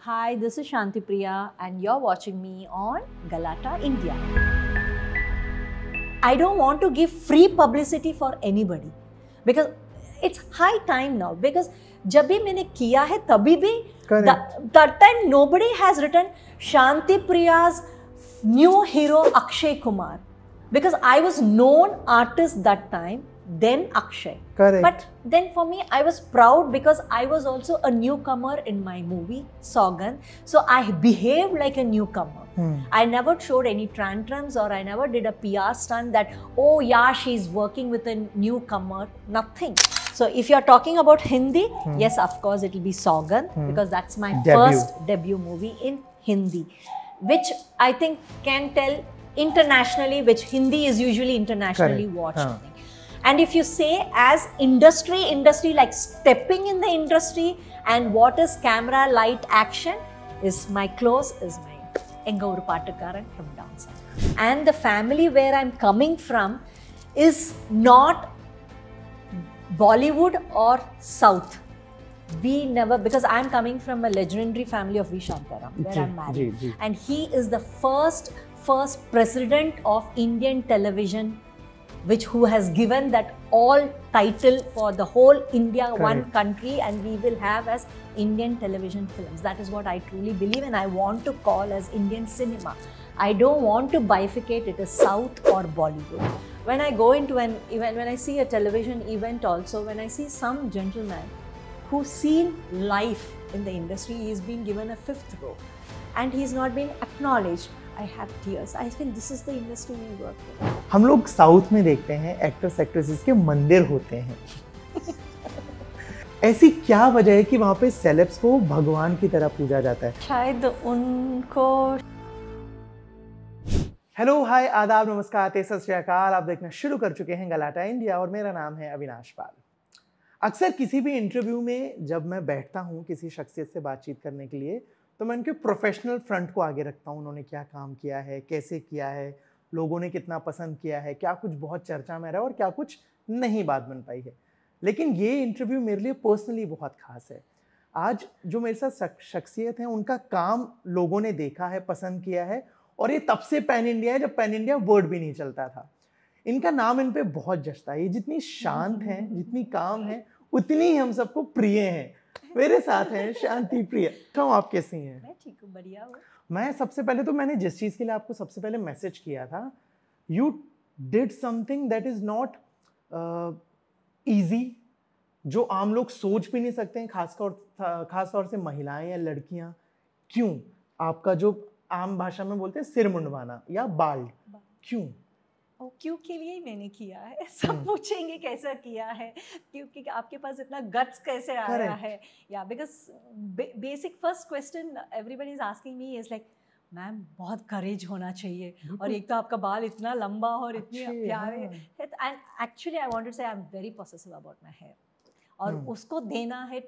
Hi, this is Shanti Priya and you're watching me on Galata India. I don't want to give free publicity for anybody because it's high time now, because जब भी मैंने किया है तभी भी that time nobody has written Shanti Priya's new hero Akshay Kumar, because I was known artist that time, then Akshay. Correct. But then for me, I was proud because I was also a newcomer in my movie Saugan, so I behaved like a newcomer. I never showed any tantrums or I never did a PR stunt that, oh yeah, she's working with a newcomer, nothing. So if you're talking about Hindi, yes, of course it will be Saugan, because that's my first debut movie in Hindi, which I think can tell internationally, which Hindi is usually internationally watched. And if you say as industry like stepping in the industry and what is camera, light, action, is my clothes, is my Engauru Patakaran from down south. And the family where I'm coming from is not Bollywood or South. We never, because I'm coming from a legendary family of V. Shantaram, where I'm married. And he is the first president of Indian television, who has given that all title for the whole India, one country, and we will have as Indian television films. That is what I truly believe, and I want to call as Indian cinema. I don't want to bifurcate it as South or Bollywood. When I go into an event, when I see a television event also, when I see some gentleman who's seen life in the industry, he's been given a 5th row and he's not been acknowledged, I have tears. I think this is the industry we work in. हम लोग south में देखते हैं actors actresses के मंदिर होते हैं। ऐसी क्या वजह है कि वहाँ पे सेलेब्स को भगवान की तरह पूजा जाता है? शायद उनको। हेलो, हाय, आदाब, नमस्कार, सत श्री अकाल। आप देखना शुरू कर चुके हैं गलाटा इंडिया और मेरा नाम है अविनाश पाल। अक्सर किसी भी इंटरव्यू में जब मैं बैठता हूँ किसी शख्सियत से बातचीत करने के लिए, तो मैं उनके प्रोफेशनल फ्रंट को आगे रखता हूँ। उन्होंने क्या काम किया है, कैसे किया है, लोगों ने कितना पसंद किया है, क्या कुछ बहुत चर्चा में रहा और क्या कुछ नहीं बात बन पाई है। लेकिन ये इंटरव्यू मेरे लिए पर्सनली बहुत खास है। आज जो मेरे साथ शख्सियत है, उनका काम लोगों ने देखा है, पसंद किया है, और ये तब से पैन इंडिया है जब पैन इंडिया वर्ड भी नहीं चलता था। इनका नाम इन पे बहुत जचता है। ये जितनी शांत हैं, जितनी काम है, उतनी ही हम सबको प्रिय हैं। मेरे साथ हैं शांति प्रिया। तो आप कैसी हैं? मैं ठीक हूँ, बढ़िया हूँ। मैं सबसे पहले तो मैंने जिस चीज़ के लिए आपको सबसे पहले मैसेज किया था, you did something that is not easy, जो आम लोग सोच भी नहीं सकते हैं, खास तौर से महिलाएं या लड़कियां। क्यों? आपका जो आम भाषा में बोलते हैं सिर मुंडवाना या बाल, क्यों? क्यों के लिए ही मैंने किया है। सब पूछेंगे कैसा किया है, क्योंकि आपके पास इतना गट्स कैसे आया है, या because basic first question everybody is asking me is like, ma'am बहुत करेज होना चाहिए, और एक तो आपका बाल इतना लंबा और इतने प्यारे, and actually I wanted to say I am very possessive about my hair, और उसको देना है।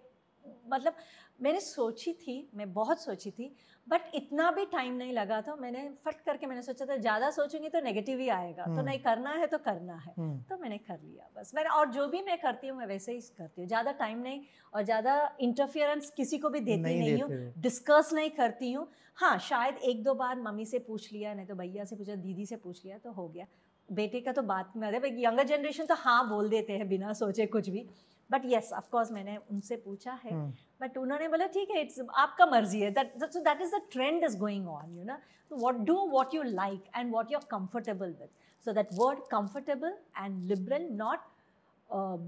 मतलब मैंने सोची थी, मैं बहुत सोची थी, बट इतना भी टाइम नहीं लगा था। मैंने फट करके मैंने सोचा था ज़्यादा सोचूंगी तो नेगेटिव ही आएगा, तो नहीं, करना है तो करना है, तो मैंने कर लिया बस। मैंने, और जो भी मैं करती हूँ मैं वैसे ही करती हूँ, ज़्यादा टाइम नहीं और ज़्यादा इंटरफियरेंस किसी को भी देती नहीं हूँ, डिस्कस नहीं करती हूँ। हाँ, शायद 1-2 बार मम्मी से पूछ लिया, नहीं तो भैया से पूछा, दीदी से पूछ लिया, तो हो गया। बेटे का तो बात में, अरे यंगर जनरेशन तो हाँ बोल देते हैं बिना सोचे कुछ भी, बट येस ऑफ कोर्स मैंने उनसे पूछा है, बट उन्होंने बोला ठीक है, इट्स आपका मर्जी है। That is the trend is going on, you know, what you like and what you are comfortable with. So that word comfortable and liberal, not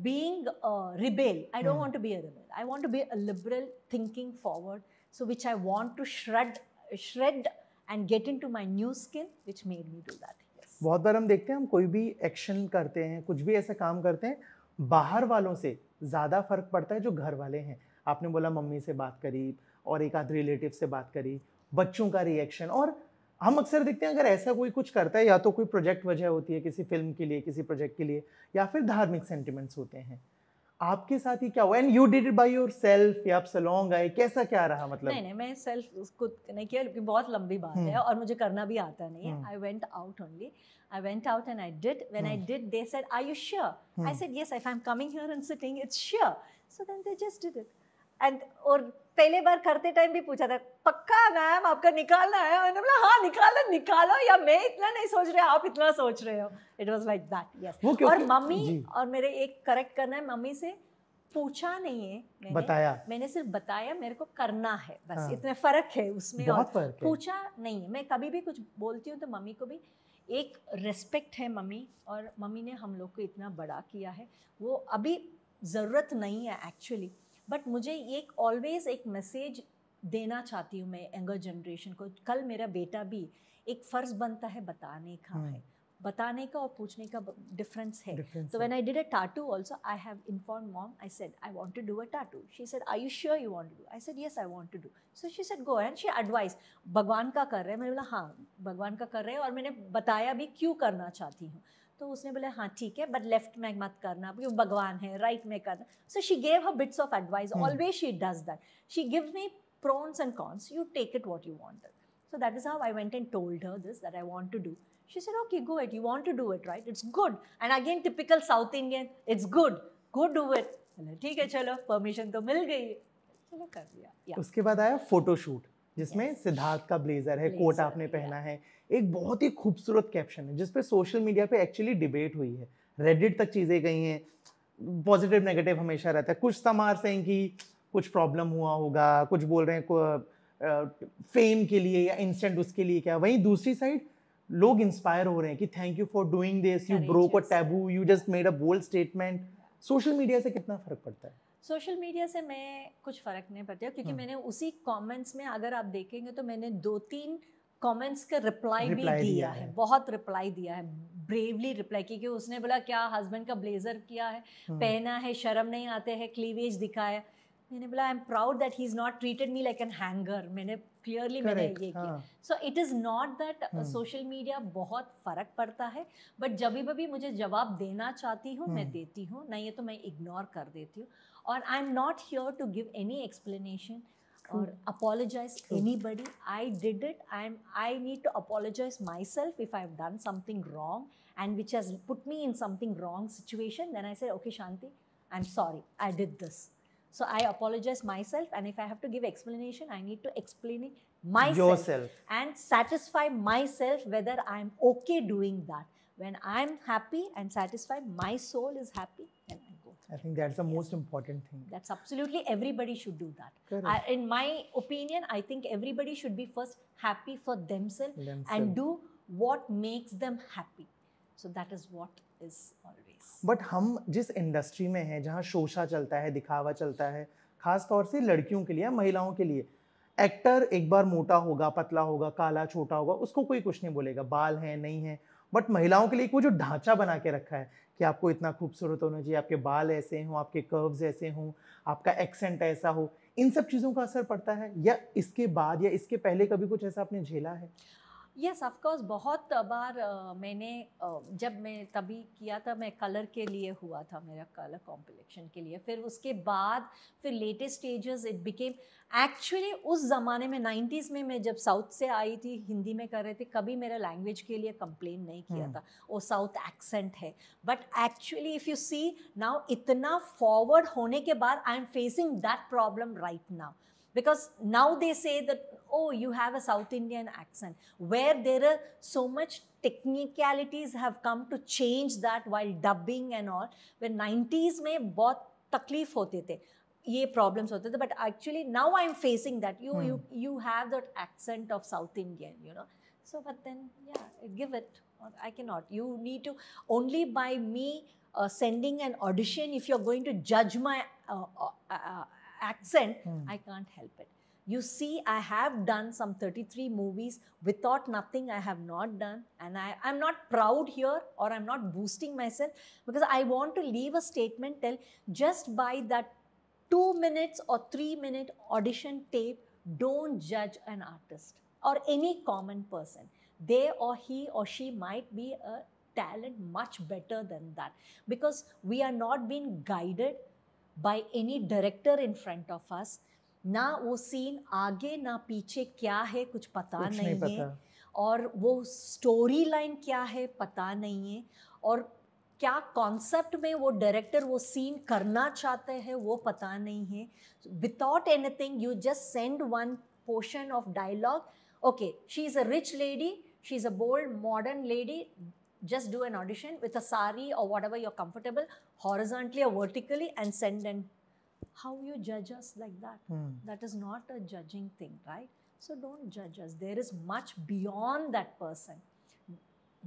being a rebel. I don't want to be a rebel. I want to be a liberal, thinking forward, so which I want to shred and get into my new skin, which made me do that. Yes. बहुत बार हम देखते हैं, हम कोई भी action करते हैं, कुछ भी ऐसा काम करते हैं, बाहर वालों से ज़्यादा फर्क पड़ता है जो घर वाले हैं। आपने बोला मम्मी से बात करी और एक आध रिलेटिव से बात करी, बच्चों का रिएक्शन, और हम अक्सर देखते हैं अगर ऐसा कोई कुछ करता है, या तो कोई प्रोजेक्ट वजह होती है किसी फिल्म के लिए, किसी प्रोजेक्ट के लिए, या फिर धार्मिक सेंटिमेंट्स होते हैं। आपके साथ ही क्या हुआ? And you did it by yourself या आप सलोंग गए, कैसा क्या रहा? मतलब नहीं, मैं सेल्फ खुद नहीं किया, क्योंकि बहुत लंबी बात है और मुझे करना भी आता नहीं है। I went out only, I went out and I did. When I did, they said, "Are you sure?" I said, "Yes. If I'm coming here and sitting, it's sure." So then they just did it. And or पहले बार करते time भी पूछा था, पक्का ma'am आपका निकालना है? मैंने बोला हाँ निकालो निकालो, या मैं इतना नहीं सोच रही आप इतना सोच रहे हो। It was like that, yes. और मम्मी, और मेरे एक करेक्ट करना है, मम्मी से पूछा नहीं है मैंने सिर्फ बताया मेरे को करना है, बस। हाँ। इतने फर्क है उसमें, और पूछा नहीं है। मैं कभी भी कुछ बोलती हूँ तो मम्मी को भी एक रिस्पेक्ट है मम्मी, और मम्मी ने हम लोग को इतना बड़ा किया है, वो अभी ज़रूरत नहीं है एक्चुअली, बट मुझे एक ऑलवेज एक मैसेज देना चाहती हूँ मैं यंगर जनरेशन को। कल मेरा बेटा भी, एक फ़र्ज़ बनता है बताने का है, बताने का और पूछने का डिफरेंस है। So when I did a tattoo also, I have informed mom. I said I want to do a tattoo. She said, Are you sure you want to do? I said yes, I want to do. So she said go, and she advised, भगवान का कर रहे हैं। मैंने बोला हाँ भगवान का कर रहे हैं, और मैंने बताया भी क्यों करना चाहती हूँ। तो उसने बोला हाँ ठीक है, बट लेफ्ट में मत करना क्योंकि भगवान है, राइट में करना। So she gave her bits of advice. Always she does that. She gives me pros and cons. You take it what you want. So that is how I went and told her this, that I want to do. She said, okay, go ahead. You want to do it, right? It's good. And again, typical South Indian, it's good. Go do it. ठीक है चलो, permission तो मिल गई, चलो कर दिया। उसके बाद आया फोटोशूट, जिसमें सिद्धार्थ का ब्लेजर है, कोट आपने पहना है, एक बहुत ही खूबसूरत कैप्शन है जिसपे सोशल मीडिया पे एक्चुअली डिबेट हुई है, रेडिट तक चीज़ें गई हैं, पॉजिटिव नेगेटिव हमेशा रहता है। कुछ समार से कि कुछ प्रॉब्लम हुआ होगा, कुछ बोल रहे हैं फेम के लिए या इंस्टेंट उसके लिए क्या, वहीं दूसरी साइड लोग इंस्पायर हो रहे हैं कि thank you for doing this, you broke a taboo, you just made a bold statement. Social media से कितना फर्क पड़ता है? सोशल मीडिया से मैं कुछ फ़र्क नहीं पड़ता, क्योंकि मैंने उसी कमेंट्स में, अगर आप देखेंगे तो मैंने 2-3 कमेंट्स का रिप्लाई भी दिया है, बहुत रिप्लाई दिया है, ब्रेवली रिप्लाई, क्योंकि उसने बोला क्या हस्बैंड का ब्लेजर किया है, पहना है, शर्म नहीं आते हैं, क्लीवेज दिखाया। मैंने बोला आई am proud that he is not treated me like an hanger. मैंने क्लियरली मैंने ये किया। So it is not that social media बहुत फ़र्क पड़ता है, बट जब भी मुझे जवाब देना चाहती हूँ मैं देती हूँ, नहीं है तो मैं इग्नोर कर देती हूँ। और I am not here to give any explanation or apologize anybody. I did it. I need to apologize myself if I've done something wrong and which has put me in something wrong situation. Then I say, okay Shanti, I'm sorry, I did this. So I apologize myself, and if I have to give explanation, I need to explain it myself and satisfy myself whether I'm okay doing that. When I'm happy and satisfied, my soul is happy, then I go. I think that's the most important thing. That's absolutely, everybody should do that. In my opinion, I think everybody should be first happy for themselves and do what makes them happy. So that is what is always. But हम जिस industry में हैं, जहाँ शोशा चलता है, दिखावा चलता है, खास तौर से लड़कियों के लिए, महिलाओं के लिए, एक्टर एक बार मोटा होगा, पतला होगा, काला छोटा होगा, उसको कोई कुछ नहीं बोलेगा, बाल हैं नहीं हैं। बट महिलाओं के लिए वो जो ढांचा बना के रखा है कि आपको इतना खूबसूरत होना चाहिए, आपके बाल ऐसे हों, आपके कर्व्स ऐसे हों, आपका एक्सेंट ऐसा हो, इन सब चीज़ों का असर पड़ता है, या इसके बाद या इसके पहले कभी कुछ ऐसा आपने झेला है? यस ऑफ कोर्स, बहुत बार मैंने जब मैं तभी किया था, मैं कलर के लिए हुआ था, मेरा कलर कॉम्प्लेक्शन के लिए, फिर उसके बाद फिर latest stages it became actually उस ज़माने में 90s में मैं जब साउथ से आई थी, हिंदी में कर रहे थे, कभी मेरा लैंग्वेज के लिए कंप्लेन नहीं किया था, वो साउथ एक्सेंट है। But actually if you see now, इतना फॉरवर्ड होने के बाद I am facing that problem right now. Because now they say that, oh, you have a South Indian accent, where there are so much technicalities have come to change that while dubbing and all. When 90s में बहुत तकलीफ होते थे, ये problems होते थे, but actually now I'm facing that. You have that accent of South Indian, you know. So, but then, yeah, give it. I cannot. You need to, only by me sending an audition, if you're going to judge my accent, I can't help it. You see, I have done some 33 movies without nothing. I have not done, and I'm not proud here, or I'm not boosting myself, because I want to leave a statement, tell just by that 2 minutes or 3 minute audition tape, don't judge an artist or any common person. They or he or she might be a talent much better than that, because we are not being guided by any director in front of us. ना वो scene आगे ना पीछे क्या है कुछ पता नहीं है, और वो स्टोरी लाइन क्या है पता नहीं है, और क्या कॉन्सेप्ट में वो डायरेक्टर वो सीन करना चाहते हैं वो पता नहीं है. Without anything you just send one portion of dialogue. Okay, she is a rich lady, she is a bold modern lady, just do an audition with a sari or whatever you're comfortable, horizontally or vertically, and send. And how you judge us like that? That is not a judging thing, right? So don't judge us. There is much beyond that person.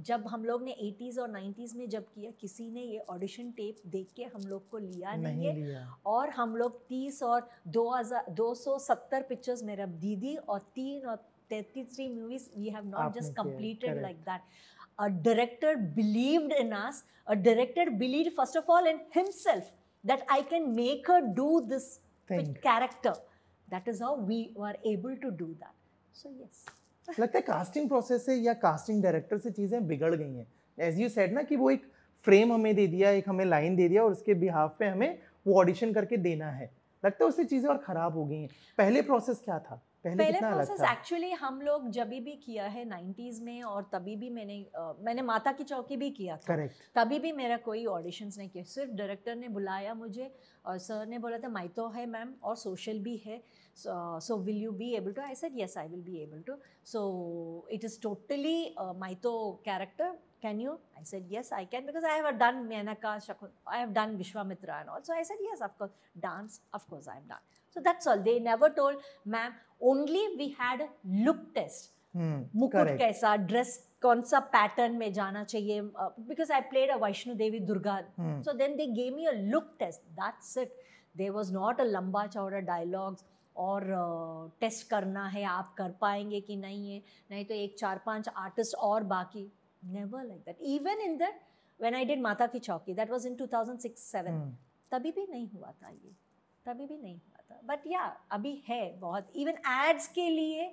जब हम लोग ने 80s और 90s में जब किया, किसी ने ये ऑडिशन टेप देख के हम लोग को लिया नहीं है. और हम लोग 30 और 270 पिक्चर्स, मेरा दीदी, और 3 और 33 movies we have not just completed like that. A director believed in us. A director believed first of all in himself that I can make her do this character. That is how we were able to do that. So yes. लगता है casting process से या casting director से चीज़ें बिगड़ गई हैं. As you said ना कि वो एक फ्रेम हमें दे दिया, एक हमें लाइन दे दिया और उसके बिहाफ पे हमें वो ऑडिशन करके देना है. लगता है उससे चीज़ें और ख़राब हो गई हैं. पहले प्रोसेस क्या था? पहले प्रोसेस एक्चुअली हम लोग जब भी किया है 90s में, और तभी भी मैंने माता की चौकी भी किया था. Correct. तभी भी मेरा कोई ऑडिशंस नहीं किया. सिर्फ डायरेक्टर ने बुलाया मुझे और सर ने बोला था माइतो है मैम और सोशल भी है, so will you be able to? I said yes, I will be able to. So it is totally Maito character. Can you? I said yes, I can, because I have done Menaka, I have done Vishwamitra and all. So I said yes, of course. Dance, of course I have done. So that's all. They never told, ma'am. Only we had a look test. मुकुट कैसा, dress कौन सा pattern में जाना चाहिए, because I played a Vaishnu Devi Durga. So then they gave me a look test. That's it. There was not a लंबा चौड़ा dialogues और टेस्ट करना है आप कर पाएंगे कि नहीं है, नहीं तो 1-4-5 आर्टिस्ट और बाकी. Never like that. Even in that, when I did माता की चौकी, that was in 2006-07. तभी भी नहीं हुआ था ये, तभी भी नहीं हुआ था. But yeah, अभी है बहुत. Even ads के लिए,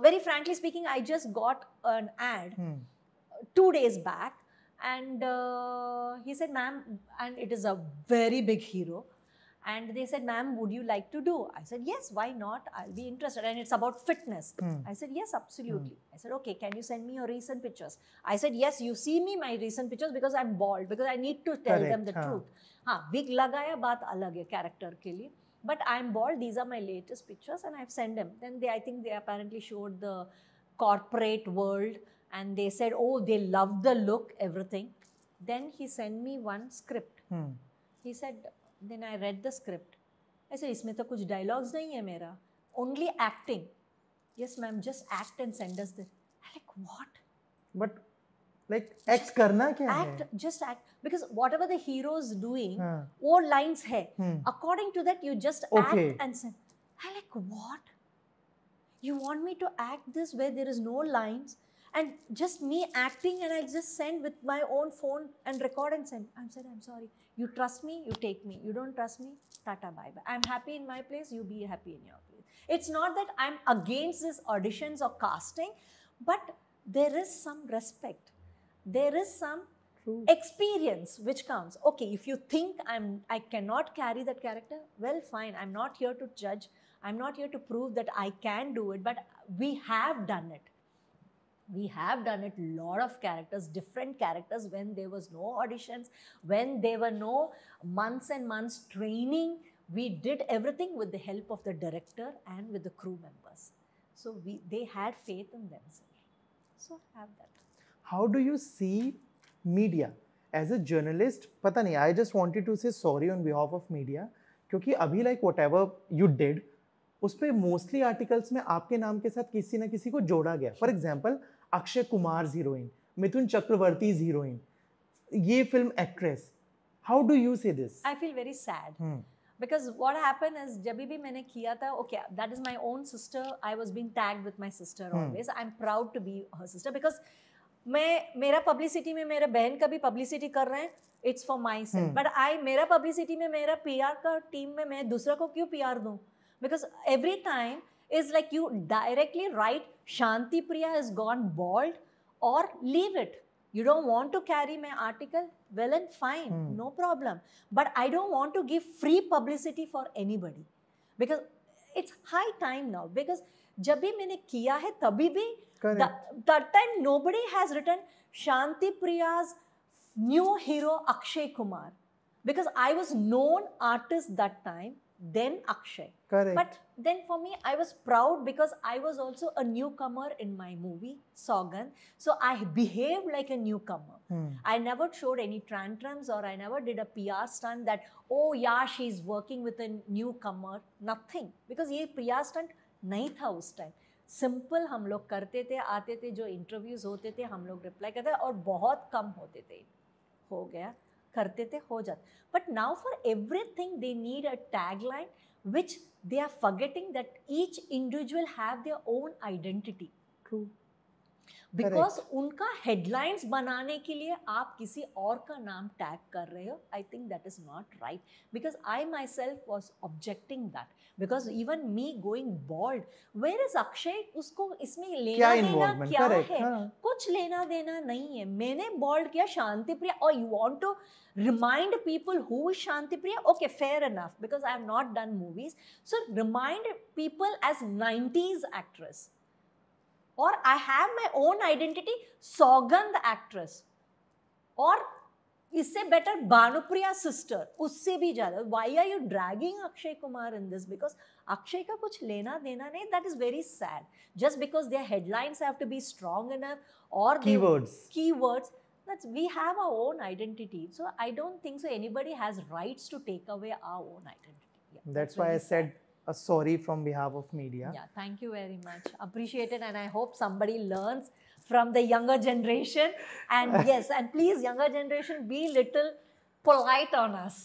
very frankly speaking, I just got an ad 2 days back, and he said, ma'am, and it is a very big hero. And they said, ma'am, would you like to do? I said, yes, why not? I'll be interested. And it's about fitness. I said, yes, absolutely. I said, okay, can you send me your recent pictures? I said, yes, you see me my recent pictures because I'm bald, because I need to tell them the truth. हाँ, wig लगाया बात अलग है character के लिए. But I'm bald, these are my latest pictures, and I've sent them. Then I think they apparently showed the corporate world, and they said, oh, they love the look, everything. Then he sent me one script. He said, then I read the script. I said, इसमें तो कुछ dialogues नहीं है मेरा, only acting. Yes, ma'am, just act and send us this. I'm like, what? But like act करना क्या है? Act, just act, because whatever the hero's doing, वो lines है. According to that, you just act and send. I'm like, what? You want me to act this where there is no lines? And just me acting, and I'll just send with my own phone and record and send. I said, I'm sorry. You trust me, you take me. You don't trust me, tata bye bye. I'm happy in my place, you be happy in your place. It's not that I'm against this auditions or casting, but there is some respect. There is some experience which counts. Okay, if you think I cannot carry that character, well, fine. I'm not here to judge. I'm not here to prove that I can do it, but we have done it. We have done it, lot of characters, different characters, when there was no auditions, when there were no months and months training. We did everything with the help of the director and with the crew members. So they had faith in themselves. So have that. How do you see media as a journalist? पता नहीं, I just wanted to say sorry on behalf of media, क्योंकि अभी like whatever you did, उस पर mostly articles में आपके नाम के साथ किसी ना किसी को जोड़ा गया. For example, Akshay Kumar heroine, Mithun Chakraborty heroine, ये film actress. How do you say this? I feel very sad, because what happened is, जब भी मैंने किया था, okay, that is my own sister. I was being tagged with my sister always. I am proud to be her sister, because मेरा publicity में मेरे बहन का भी पब्लिसिटी कर रहे हैं, it's for my self. But मेरा पब्लिसिटी में, मेरा PR का टीम में मैं दूसरा को क्यों PR दूं? Because every time is like you directly write Shanti Priya has gone bald, or leave it. You don't want to carry my article, well and fine, no problem. But I don't want to give free publicity for anybody, because it's high time now. Because जब भी मैंने किया है तभी भी that time nobody has written Shanti Priya's new hero Akshay Kumar, because I was known artist that time, then Akshay. Correct. But then for me, I was proud because I was also a newcomer in my movie, Sogan. So I behaved like a newcomer. I never showed any tantrums, or I never did a PR stunt that, oh yeah, she's working with a newcomer. Nothing. Because ये PR stunt नहीं था उस time. Simple हम लोग करते थे, आते थे, जो इंटरव्यूज होते थे हम लोग रिप्लाई करते थे, और बहुत कम होते थे. हो गया, करते थे, हो जाता. But now for everything they need a tagline which they are forgetting that each individual have their own identity. True. Because उनका headlines बनाने के लिए आप किसी और का नाम टैग कर रहे हो, I think that is not right. Because I myself was objecting that. Because even me going bald, where is Akshay? उसको इसमें लेना देना क्या है? कुछ लेना देना नहीं है. मैंने bald किया Shanti Priya, or you want to remind people who is Shanti Priya? Okay, fair enough, because I have not done movies. So remind people as 90s actress. Or I have my own identity, Sogan the actress. Or इससे better Bhanupriya sister, उससे भी ज़्यादा. Why are you dragging Akshay Kumar in this? Because Akshay का कुछ लेना देना नहीं. That is very sad. Just because their headlines have to be strong enough, or keywords. We have our own identity. So I don't think so anybody has rights to take away our own identity. Yeah, that's why I said a sorry from behalf of media. Yeah, thank you very much. Appreciate it, and I hope somebody learns from the younger generation. And yes, and please younger generation, be little polite on us.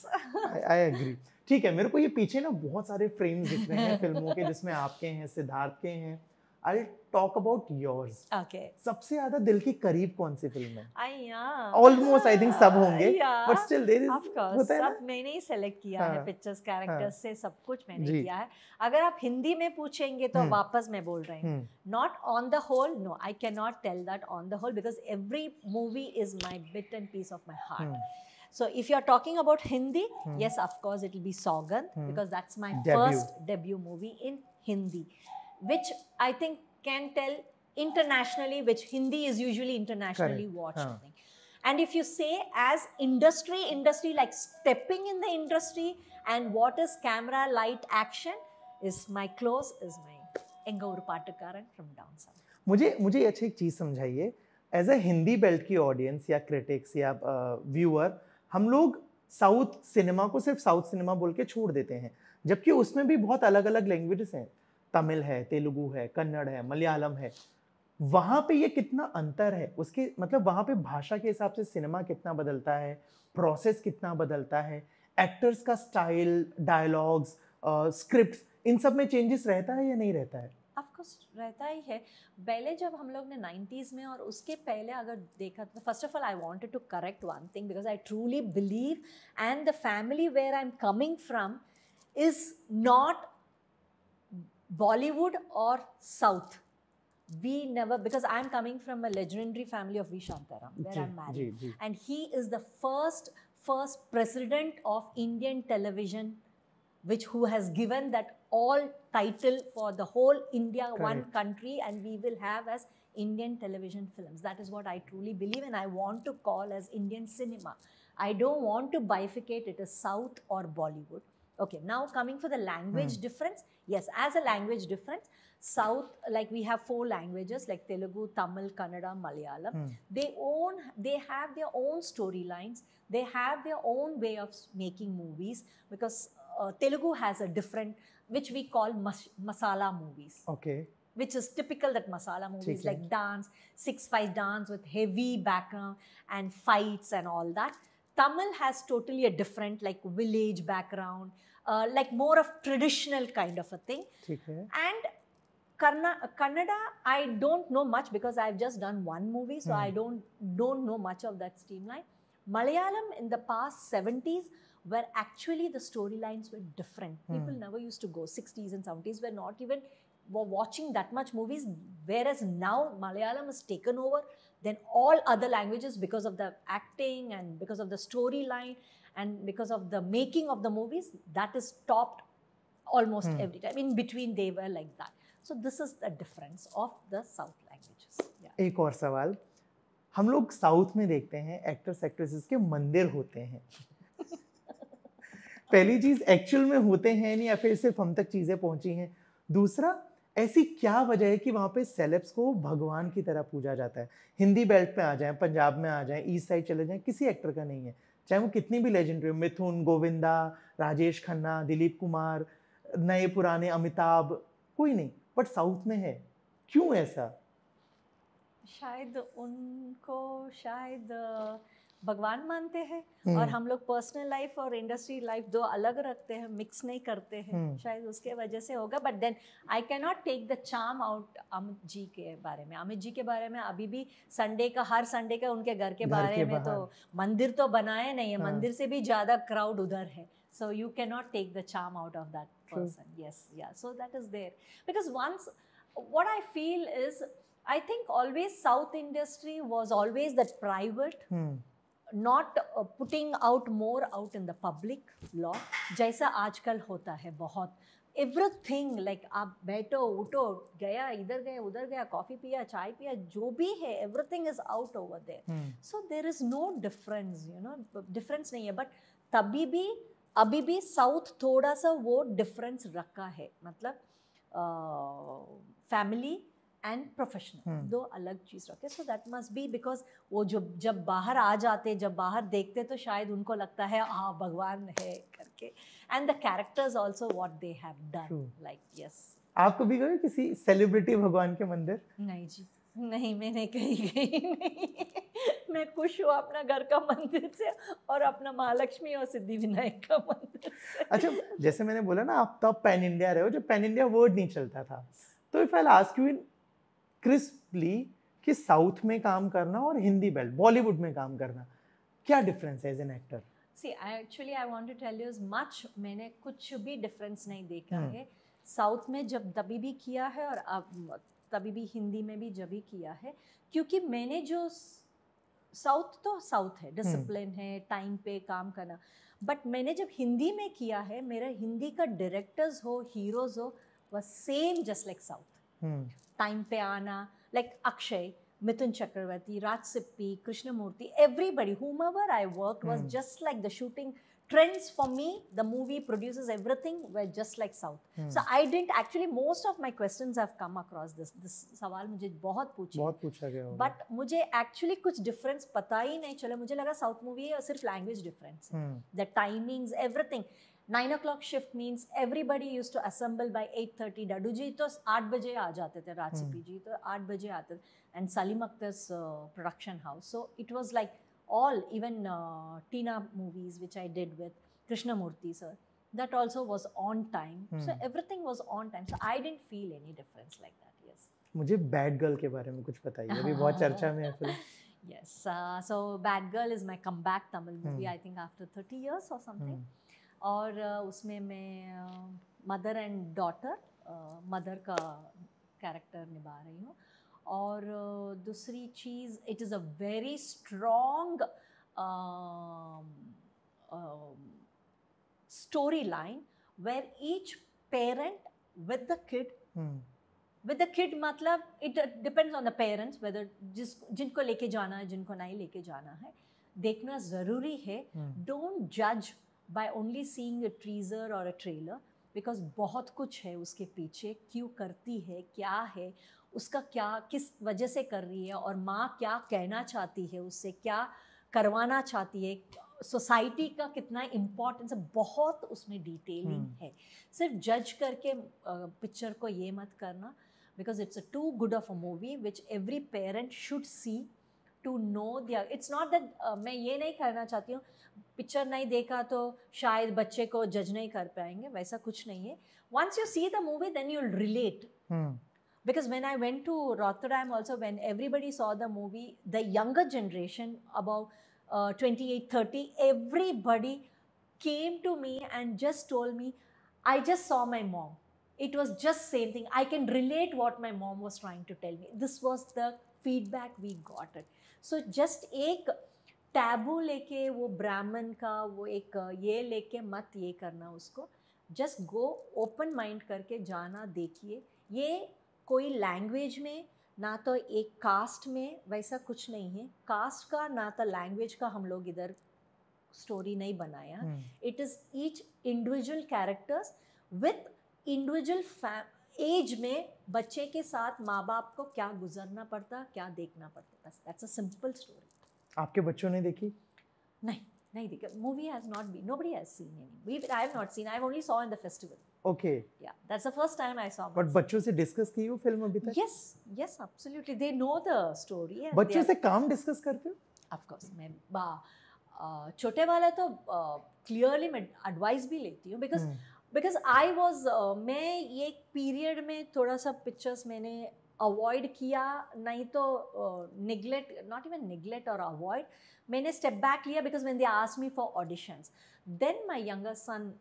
I agree. ठीक है, मेरे को ये पीछे ना बहुत सारे frames दिख रहे हैं फिल्मों के, जिसमें आपके हैं, सिद्धार्थ के हैं. I'll talk about yours. Okay. सबसे ज़्यादा दिल के करीब कौन सी फिल्म है? Yeah. Almost I think सब होंगे. Yeah. But still there is. Of course. सब मैंने ही select किया है, pictures, characters से सब कुछ मैंने किया है. अगर आप हिंदी में पूछेंगे तो वापस मैं बोल रही हूँ. Not on the whole, no, I cannot tell that on the whole, because every movie is my bit and piece of my heart. So if you are talking about Hindi, yes, of course it will be Sogan, because that's my first debut movie in Hindi, which I think can tell internationally, which Hindi is usually internationally watched. And if you say as industry like stepping in the industry, and what is camera, light, action, is my close, is my Engaur Patakaran from down south. मुझे अच्छा एक चीज़ समझाइए. As a Hindi belt की audience या critics या viewer, हम लोग south cinema को सिर्फ साउथ सिनेमा बोल के छोड़ देते हैं, जबकि उसमें भी बहुत अलग अलग लैंग्वेजेस हैं. तमिल है, तेलुगु है, कन्नड़ है, मलयालम है. वहाँ पे ये कितना अंतर है, उसके मतलब वहाँ पे भाषा के हिसाब से सिनेमा कितना बदलता है, प्रोसेस कितना बदलता है, एक्टर्स का स्टाइल, डायलॉग्स, स्क्रिप्ट्स, इन सब में चेंजेस रहता है या नहीं रहता है? ऑफ कोर्स रहता ही है. पहले जब हम लोग ने 90s में और उसके पहले अगर देखा तो first of all I wanted to correct one thing, because I truly believe and the family where I am coming from is not Bollywood or South. We never, because I'm coming from a legendary family of V. Shantaram, where I'm married. And he is the first president of Indian television, who has given that all title for the whole India, one country, and we will have as Indian television films. That is what I truly believe, and I want to call as Indian cinema. I don't want to bifurcate it as South or Bollywood. Okay, now coming for the language difference, yes, as a language difference, South, like we have 4 languages like Telugu, Tamil, Kannada, Malayalam. They have their own storylines. They have their own way of making movies, because Telugu has a different, which we call masala movies. Okay. Which is typical that masala movies, like dance, 6-5 dance with heavy background and fights and all that. Tamil has totally a different, like village background, like more of traditional kind of a thing. And Kannada, I don't know much because I've just done one movie, so I don't know much of that streamline. Malayalam in the past 70s, where actually the storylines were different. People never used to go. 60s and 70s were not even watching that much movies, whereas now Malayalam has taken over than all other languages because of the acting and because of the storyline and because of the making of the movies. That is topped almost every time. In between they were like that. So this is the difference of the South languages. एक और सवाल, हम लोग south में देखते हैं actors actresses के मंदिर होते हैं। पहली चीज एक्चुअल में होते हैं नहीं, या फिर सिर्फ हम तक चीजें पहुंची हैं। दूसरा, ऐसी क्या वजह है कि वहाँ पे सेलेब्स को भगवान की तरह पूजा जाता है? हिंदी बेल्ट पे आ जाएं, पंजाब में आ जाएं, ईस्ट साइड चले जाएं, किसी एक्टर का नहीं है, चाहे वो कितनी भी लेजेंडरी हो, मिथुन, गोविंदा, राजेश खन्ना, दिलीप कुमार, नए पुराने अमिताभ, कोई नहीं, बट साउथ में है। क्यों ऐसा? शायद उनको भगवान मानते हैं और हम लोग पर्सनल लाइफ और इंडस्ट्री लाइफ दो अलग रखते हैं, मिक्स नहीं करते हैं, शायद उसके वजह से होगा। But then I can not take the charm out Amit ji के बारे में। अमित जी के बारे में अभी भी हर संडे का उनके घर के बारे में तो मंदिर तो बनाए नहीं है, मंदिर से भी ज़्यादा क्राउड उधर है। So you cannot take the charm out of that person. Yes, yeah. So that is there. Because once, what I feel is, I think always South industry was always that private, not putting out more out in the public lot. जैसा आजकल होता है बहुत, everything like आप बैठो उठो, गया इधर गया उधर गया, कॉफ़ी पिया चाय पिया, जो भी है everything is out over there. So there is no difference, you know, difference नहीं है। But तभी भी अभी भी साउथ थोड़ा सा वो डिफरेंस रखा है, मतलब फैमिली एंड प्रोफेशनल दो अलग चीज़ रखे। So that must be because वो जब बाहर आ जाते, जब बाहर देखते तो शायद उनको लगता है हाँ भगवान है करके। And the characters also what they have done, like yes. आप कभी गए किसी सेलिब्रिटी भगवान के मंदिर? नहीं जी, नहीं, मैंने कहीं गई नहीं। मैं खुश हूँ अपना घर का मंदिर से और अपना महालक्ष्मी और सिद्धि विनायक का मंदिर से। अच्छा, जैसे मैंने बोला ना, आप तब पैन इंडिया रहे हो जब पैन इंडिया वर्ड नहीं चलता था, तो if I ask you in crisply कि साउथ में काम करना और हिंदी बेल्ट बॉलीवुड में काम करना, क्या डिफरेंस है as an actor? See actually I want to tell you is much, मैंने कुछ भी डिफरेंस नहीं देखा है साउथ में जब तभी भी किया है और अब तभी भी हिंदी में भी जब भी किया है, क्योंकि मैंने जो साउथ तो साउथ है, डिसिप्लिन है, टाइम पे काम करना। बट मैंने जब हिंदी में किया है, मेरा हिंदी का डायरेक्टर्स हो, हीरोज हो, वह same just like south. Time पे आना, like Akshay, Mithun Chakraborty, Raj Sippy, Krishnamurthy, everybody, whomever I worked was just like the shooting trends for me. The movie produces everything were just like South. So I didn't actually, most of my questions have come across this सवाल मुझे बहुत पूछा गया होगा, but मुझे actually कुछ difference पता ही नहीं चला। मुझे लगा साउथ मूवी है और सिर्फ लैंग्वेज डिफरेंस है, the timings everything. 9 o'clock shift means everybody used to assemble by 8:30. डडू जी तो 8 बजे आ जाते थे, राजसिप्पी जी तो 8 बजे आते थे, and Salim Akhtar's production house. So it was like all, even Tina movies which I did with Krishnamurti sir, that also was on time. So everything was on time. So I didn't feel any difference like that. Yes. मुझे bad girl के बारे में कुछ बताइए, अभी बहुत चर्चा में है film. Yes. So Bad Girl is my comeback Tamil movie. I think after 30 years or something. और उसमें मैं मदर एंड डॉटर, मदर का कैरेक्टर निभा रही हूँ। और दूसरी चीज़, it is a very strong story line where each parent with the kid, मतलब it depends on the parents whether जिनको लेके जाना है, जिनको नहीं लेके जाना है, देखना ज़रूरी है। डोंट जज by only seeing a teaser or a trailer, because बहुत कुछ है उसके पीछे, क्यों करती है, क्या है उसका, क्या किस वजह से कर रही है, और माँ क्या कहना चाहती है उससे, क्या करवाना चाहती है, सोसाइटी का कितना इम्पोर्टेंस है, बहुत उसमें डिटेलिंग है। सिर्फ जज करके पिक्चर को ये मत करना, because it's a too good of a movie which every parent should see to know there. It's not that मैं ये नहीं करना चाहती हूँ पिक्चर नहीं देखा तो शायद बच्चे को जज नहीं कर पाएंगे, वैसा कुछ नहीं है। Once you see the movie then you will relate, because when I went to Rotterdam also, when everybody saw the movie, the younger generation about 28-30, everybody came to me and just told me, I just saw my mom, it was just same thing, I can relate what my mom was trying to tell me. This was the feedback we got it. So just एक taboo लेके, वो ब्राह्मण का वो एक ये लेके मत ये करना उसको, जस्ट गो ओपन माइंड करके जाना, देखिए। ये कोई लैंग्वेज में ना तो एक कास्ट में वैसा कुछ नहीं है, कास्ट का ना तो लैंग्वेज का हम लोग इधर स्टोरी नहीं बनाया। It is each individual characters with individual age में बच्चे के साथ माँ बाप को क्या गुजरना पड़ता, क्या देखना पड़ता, बस दैट्स अ सिंपल स्टोरी। आपके बच्चों ने देखी? नहीं देखा, movie has not been, nobody has seen any, I have not seen, I only saw in the festival. Okay, yeah that's the first time I saw. But बच्चों से discuss की हो फिल्म अभी तक? Yes yes absolutely, they know the story. बच्चों से काम discuss करते हो? ऑफ कोर्स, मैं छोटे वाला तो क्लियरली मैं एडवाइस भी लेती हूँ, बिकॉज आई वॉज, मैं ये पीरियड में थोड़ा सा पिक्चर्स मैंने अवॉइड किया, नहीं तो निगलेक्ट, नॉट इवन निगलेक्ट और अवॉइड, मैंने स्टेप बैक लिया because when they asked me for auditions, then my younger son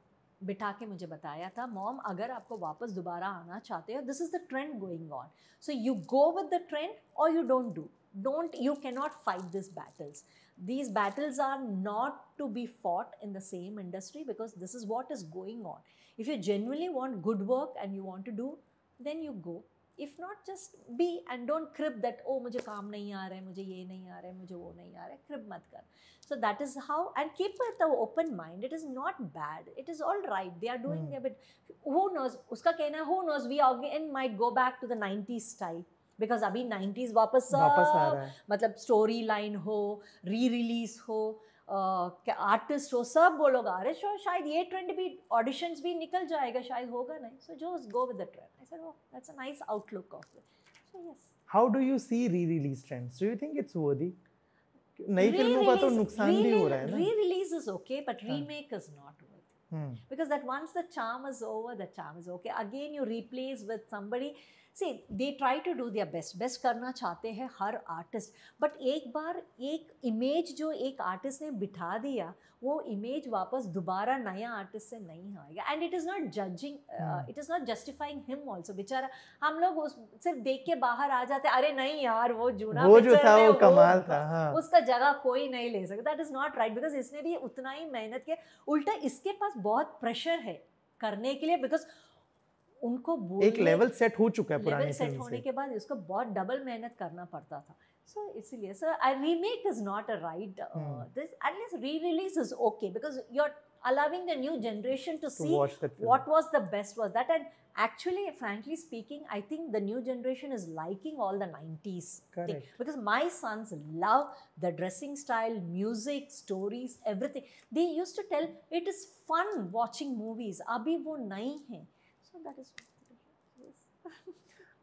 बिठा के मुझे बताया था, मॉम अगर आपको वापस दोबारा आना चाहते हो, this is the trend going on, so you go with the trend और you don't, you cannot fight these battles. These battles are not to be fought in the same industry because this is what is going on. If you genuinely want good work and you want to do, then you go. If not, just be and don't crib that, oh मुझे काम नहीं आ रहा है, मुझे ये नहीं आ रहा है, मुझे वो नहीं आ रहा है, crib मत कर. So that is how, and keep it the open mind. It is not bad. It is all right. They are doing a bit. Who knows? उसका कहना है, who knows? We again might go back to the 90s style. Because अभी 90s वापस आ रहा है, मतलब story line हो, re release हो, आर्टिस्ट हो, सब वो लोग आ रहे, सो शायद ये ट्रेंड भी, ऑडिशंस भी निकल जाएगा, शायद होगा नहीं, so just go with the trend. I said, oh that's a nice outlook of it, so yes. How do you see re release trends? Do you think it's worthy? नई फिल्मों का तो नुकसान भी हो रहा है ना। री release is okay but remake is not worthy, because that once the charm is over, the charm is okay. Again you replace with somebody. See, they try to do their best करना चाहते हैं हर artist, but एक बार एक image जो एक artist ने बिठा दिया, वो इमेज वापस दोबारा नया आर्टिस्ट से नहीं आएगा। And it is not judging, it is not justifying him also, बेचारा हम लोग सिर्फ देख के बाहर आ जाते, अरे नहीं यार वो जूना वो जो था वो कमाल था, हाँ। उसका जगह कोई नहीं ले सकता। That is not right, because इसने भी उतना ही मेहनत किया, उल्टा इसके पास बहुत प्रेशर है करने के लिए, बिकॉज उनको एक लेवल सेट हो चुका है, पुराने सेट होने के बाद इसको बहुत डबल मेहनत करना पड़ता था। सो इसीलिए sir, I remake is not a right, this at least re release is okay, because you are allowing the new generation to see what was the best was that. And actually, frankly speaking, I think the new generation is liking all the 90s thing, because my sons love the dressing style, music, stories, everything. They used to tell it is fun watching movies. Abhi wo nahi hai. So that is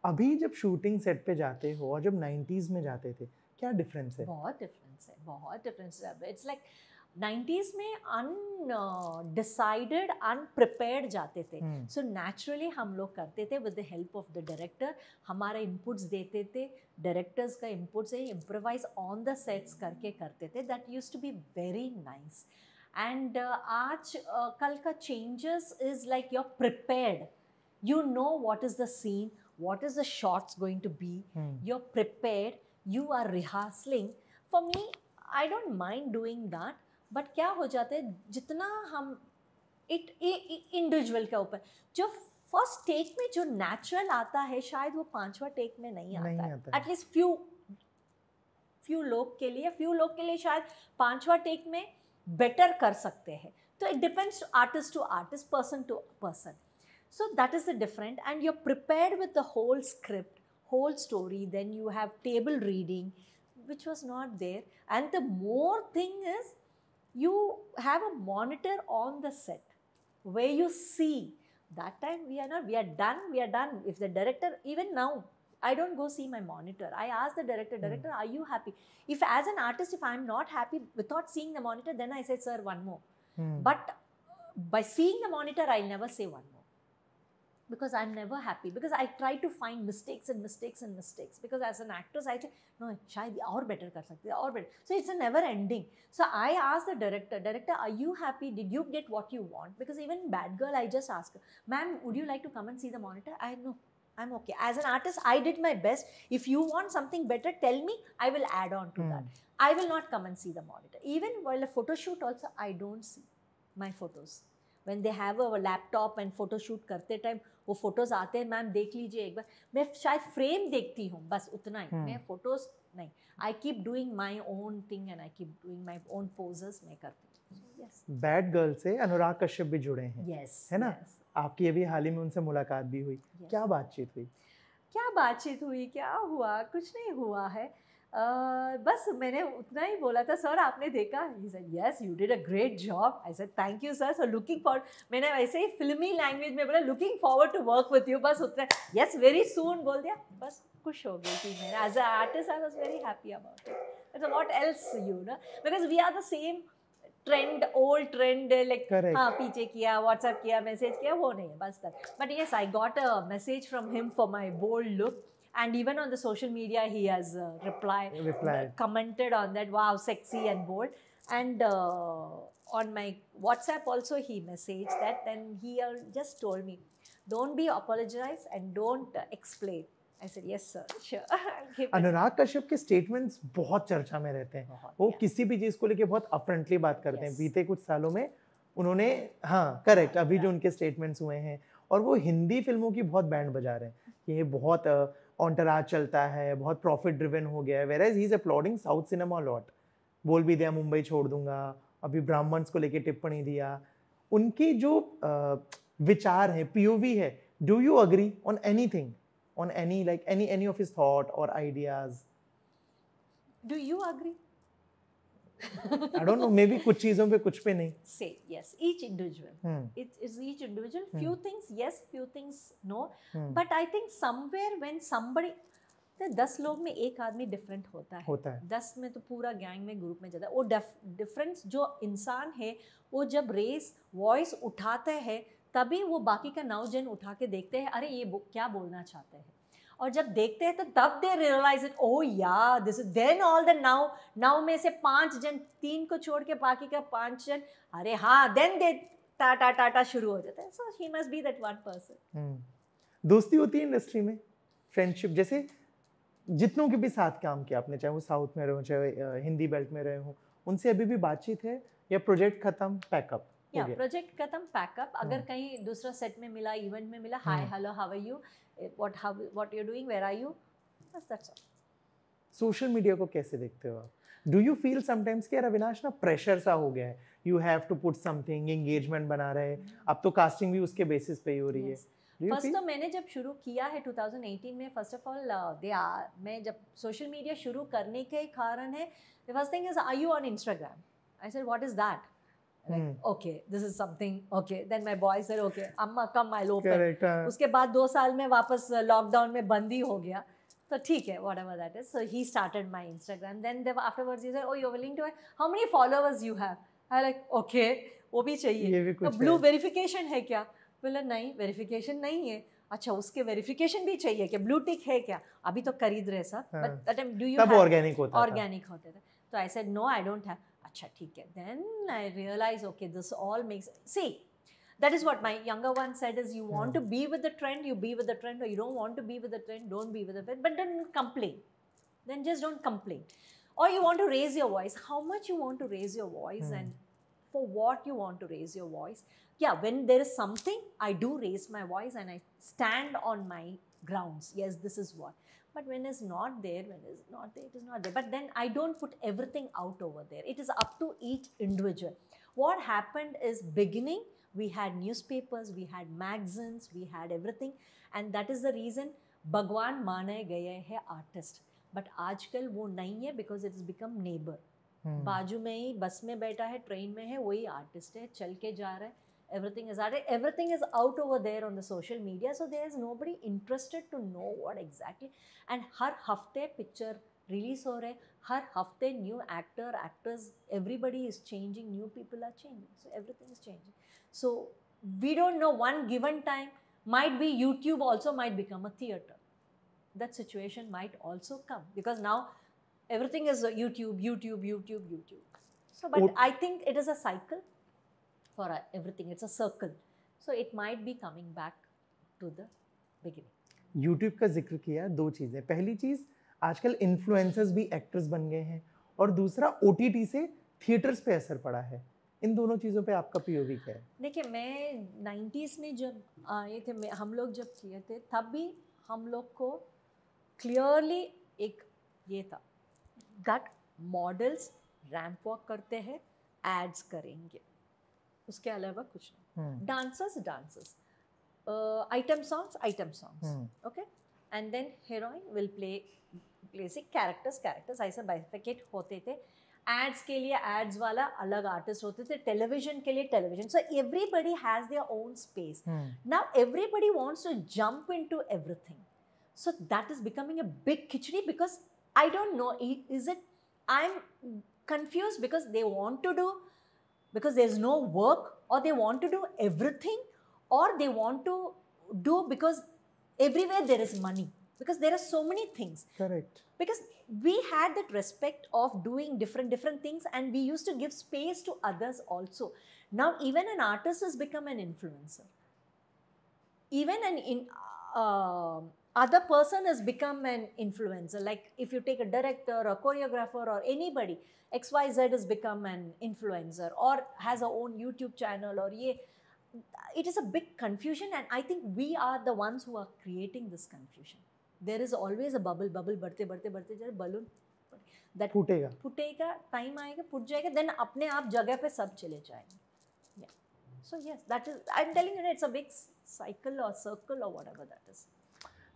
अभी जब shooting set पे जाते हो और जब 90s में जाते थे, क्या डिफरेंस है? बहुत डिफरेंस है। इट्स लाइक 90s में अनडिसाइडेड, अनप्रिपेयर्ड जाते थे, सो नेचुरली हम लोग करते थे with the help of the director, हमारे इनपुट्स देते थे, डायरेक्टर्स का इनपुट से इम्प्रोवाइज ऑन द सेट्स करके करते थे। That used to be very nice. And आज कल का changes is like you are prepared, you know what is the scene, what is the shots going to be, you're prepared, you are rehearsing. For me, I don't mind doing that, but क्या हो जाता है, जितना हम individual के ऊपर, जो first take में जो नेचुरल आता है, शायद वो पांचवा टेक में नहीं आता है। एटलीस्ट फ्यू लोग के लिए शायद पांचवा टेक में बेटर कर सकते हैं। तो it depends artist to artist, person to person. So that is the different, and you're prepared with the whole script, whole story. Then you have table reading, which was not there. And the more thing is, you have a monitor on the set where you see. That time we are done. If the director, even now, I don't go see my monitor. I ask the director, are you happy? If as an artist, if I'm not happy without seeing the monitor, then I say, sir, one more. But by seeing the monitor, I'll never say one more. Because I'm never happy, because I try to find mistakes. Because as an actress, I say, no, shayad aur better kar sakte, aur better. So it's a never ending. So I ask the director, are you happy? Did you get what you want? Because even Bad Girl, I just ask her, ma'am, would you like to come and see the monitor? I know, I'm okay. As an artist, I did my best. If you want something better, tell me, I will add on to that. I will not come and see the monitor. Even while a photo shoot also, I don't see my photos. When they have a laptop and photo shoot karte time, वो photos आते हैं, ma'am देख लीजिए एक बार, मैं शायद frame देखती हूँ बस उतना ही, मैं फोटोज नहीं, I keep doing my own thing and I keep doing my own poses मैं करती हूँ। बैड गर्ल से अनुराग कश्यप भी जुड़े हैं, yes, है ना? yes. आपकी अभी हाल ही में उनसे मुलाकात भी हुई, क्या बातचीत हुई? क्या हुआ, कुछ नहीं हुआ है। बस मैंने उतना ही बोला था, सर आपने देखा? He said yes you did a great job. I said thank you sir, so looking for, मैंने वैसे ही फिल्मी लैंग्वेज में बोला looking forward to work with you, बस उतना, यस वेरी सून बोल दिया, बस खुश हो गई थी मैं। As a artist I was very happy about it. What else you know, because we are the same trend, old trend, like हाँ पीछे किया, व्हाट्सएप किया, मैसेज किया, वो नहीं है बस तक। But yes I got a message from him for my bold look, and even on the social media he has replied, commented on that, wow sexy and bold, and on my WhatsApp also he messaged that, then he just told me don't be apologize and don't explain. I said yes sir, sure. Anurag Kashyap के statements बहुत चर्चा में रहते हैं, वो किसी भी चीज को लेके बहुत अपफ्रंटली बात करते हैं। बीते कुछ सालों में उन्होंने, हाँ करेक्ट, अभी जो उनके स्टेटमेंट्स हुए हैं, और वो हिंदी फिल्मों की बहुत बैंड बजा रहे हैं, ये बहुत ऑन्टराज चलता है, बहुत प्रॉफिट ड्रिवन हो गया है, whereas he is uploading south cinema lot. बोल भी दिया मुंबई छोड़ दूंगा, अभी ब्राह्मण्स को लेके टिप्पणी दिया। उनकी जो विचार है, पीओवी है, do you agree on anything, on any of his thought or ideas? Do you agree? I don't know, maybe कुछ चीजों पे कुछ पे नहीं. Say yes, each individual. It is each individual. Few things yes, few things no. But I think somewhere when somebody, 10 लोग में एक आदमी डिफरेंट होता है 10 में तो पूरा गैंग में, ग्रुप में जाता है। वो डिफरेंस जो इंसान है, वो जब रेस वॉइस उठाते हैं तभी वो बाकी का 9 जन उठा के देखते हैं, अरे ये क्या बोलना चाहते हैं, और जब देखते हैं तो तब दे realise it, oh yeah this is, then all the 9 में से 5 जन, 3 को छोड़ के बाकी का 5 जन, अरे हाँ, देन दे टाटा शुरू हो जाता है। So he must be that one person. दोस्ती होती है इंडस्ट्री में, फ्रेंडशिप, जैसे जितनों के भी साथ काम किया आपने, चाहे वो साउथ में रहे हो, चाहे हिंदी बेल्ट में रहे हो, उनसे अभी भी बातचीत है या प्रोजेक्ट खत्म, पैकअप? या प्रोजेक्ट खत्म, पैकअप। अगर कहीं दूसरा सेट में मिला, इवेंट में मिला, hi hello how are you, what you doing, where are you, बस दैट्स ऑल। सोशल मीडिया को कैसे देखते हो आप? डू यू फील समटाइम्स कि यार अविनाश ना प्रेशर सा हो गया है, you have to put something, engagement बना रहे, अब तो कास्टिंग भी उसके बेसिस पे ही हो रही है? फर्स्ट तो मैंने जब शुरू किया है 2018 में, फर्स्ट ऑफ ऑल मैं जब सोशल मीडिया शुरू करने के कारण है, the first thing is are you on Instagram? I said what is that? Like, okay, this is something. Okay, then my boy said, okay, Amma come, I'll open. Correct. उसके बाद 2 साल में वापस लॉकडाउन में बंद ही हो गया, तो ठीक है, whatever that is. So he started my Instagram. Then afterwards he said, oh, you're willing to, how many followers you have? I like, okay, वो भी चाहिए, तो blue verification है क्या? बोला नहीं, वेरिफिकेशन नहीं है। अच्छा, उसके वेरिफिकेशन भी चाहिए क्या? ब्लू टिक है क्या? अभी तो खरीद रहे sir, but that time do you, तब ऑर्गेनिक होते थे, तो I said no, I don't have. अच्छा ठीक है, then I realized, okay, this all makes, see, that is what my younger one said is, you want to be with the trend, you be with the trend, or you don't want to be with the trend, don't be with the trend, but don't complain, then just don't complain. Or you want to raise your voice, how much you want to raise your voice, and for what you want to raise your voice. Yeah, when there is something, I do raise my voice and I stand on my grounds, yes, this is what. But when it's not there, it is not there. But then I don't put everything out over there. It is up to each individual. What happened is, beginning, we had newspapers, we had magazines, we had everything. And that is the reason Bhagwan माने गए हैं artist. But आजकल वो नहीं है, because it has become neighbor. बाजू में ही बस में बैठा है, ट्रेन में है, वही आर्टिस्ट है, चल के जा रहा है, everything is out over there on the social media, so there is nobody interested to know what exactly. And हर हफ्ते पिक्चर रिलीज हो रहे, हर हफ्ते new actors, everybody is changing, new people are changing, so everything is changing. So we don't know, one given time might be YouTube also might become a theater. That situation might also come, because now everything is YouTube. So but I think it is a cycle for everything, it's a circle, so it might be coming back to the beginning. YouTube का जिक्र किया, 2 चीज़ें, पहली चीज़ आजकल influencers भी actors बन गए हैं, और दूसरा OTT से थिएटर्स पे असर पड़ा है। इन दोनों चीज़ों पे आपका पीओवी क्या है? देखिए, मैं 90s में जब आए थे, हम लोग जब किए थे, तब भी हम लोग को क्लियरली एक ये था दैट मॉडल्स रैंप वॉक करते हैं, एड्स करेंगे, उसके अलावा कुछ नहीं. Dancers dancers, item songs, okay, and then heroine will play से कैरेक्टर्स ऐसे बाइफिकेट होते थे. एड्स के लिए एड्स वाला अलग आर्टिस्ट होते थे, टेलीविजन के लिए television. So everybody has their own space. Now everybody wants to jump into everything. So that is becoming a big khichdi, because I don't know, is it, I'm confused, because they want to do, because there's no work, or they want to do everything, or they want to do because everywhere there is money, because there are so many things. Correct. Because we had that respect of doing different things, and we used to give space to others also. Now even an artist has become an influencer, even other person has become an influencer. Like if you take a director or choreographer or anybody, XYZ has become an influencer or has a own YouTube channel, or it is a big confusion, and I think we are the ones who are creating this confusion. There is always a bubble बढ़ते जब balloon that फूटेगा, time आएगा, फूट जाएगा, then अपने आप जगह पे सब चले जाएंगे. Yeah. So yes, that is, I'm telling you, it's a big cycle or circle or whatever that is.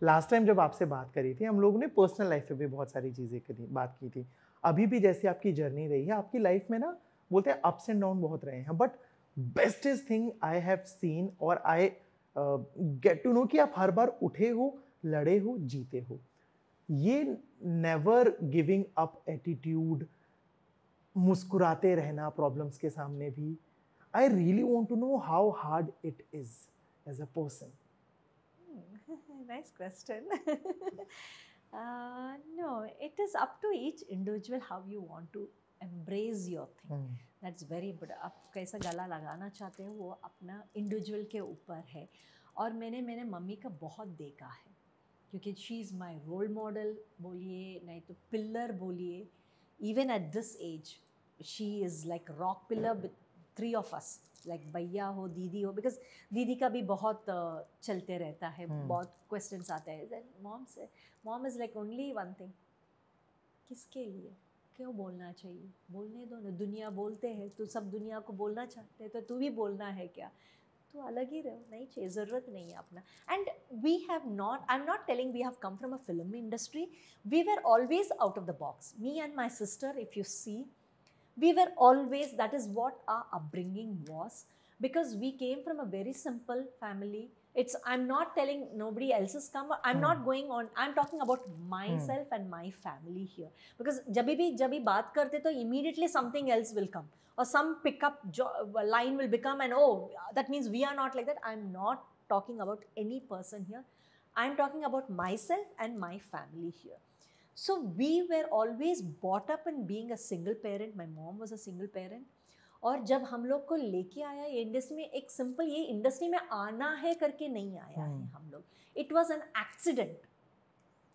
Last time जब आपसे बात करी थी, हम लोगों ने पर्सनल लाइफ पे भी बहुत सारी चीज़ें बात की थी. अभी भी जैसे आपकी जर्नी रही है, आपकी लाइफ में ना बोलते हैं अप्स एंड डाउन बहुत रहे हैं, but bestest thing I have seen और आई गेट टू नो कि आप हर बार उठे हो, लड़े हो, जीते हो. ये नेवर गिविंग अप एटीट्यूड, मुस्कुराते रहना प्रॉब्लम्स के सामने भी. I really want to know how hard it is as a person. Nice question. No, it is up to each individual how you want to embrace your thing. That's very important. आप कैसा गला लगाना चाहते हो वो अपना individual के ऊपर है. और मैंने मम्मी का बहुत देखा है, क्योंकि she is my role model बोलिए, नहीं तो पिलर बोलिए. Even at this age she is like rock pillar with 3 of us, लाइक भैया हो, दीदी हो, बिकॉज दीदी का भी बहुत चलते रहता है, बहुत क्वेश्चंस आते हैं. Mom is like only one thing, किसके लिए, क्यों बोलना चाहिए, बोलने दो ना, दुनिया बोलते हैं, तो सब दुनिया को बोलना चाहते हैं, तो तू भी बोलना है क्या, तो अलग ही रहो, नहीं चाहिए, ज़रूरत नहीं है अपना. And we have not, I am not telling we have come from a film industry, we were always out of the box. Me and my sister, if you see, we were always, that is what our upbringing was, because we came from a very simple family. It's, I'm not telling nobody else has come, I'm not going on, I'm talking about myself and my family here, because जब भी बात करते तो immediately something else will come, or some pickup line will become, and oh, that means we are not like that. I'm not talking about any person here, I'm talking about myself and my family here. So we were always brought up in being a single parent. My mom was a single parent. और जब हम लोग को लेके आया ये industry में, एक सिंपल ये इंडस्ट्री में आना है करके नहीं आया है हम लोग. It was an accident,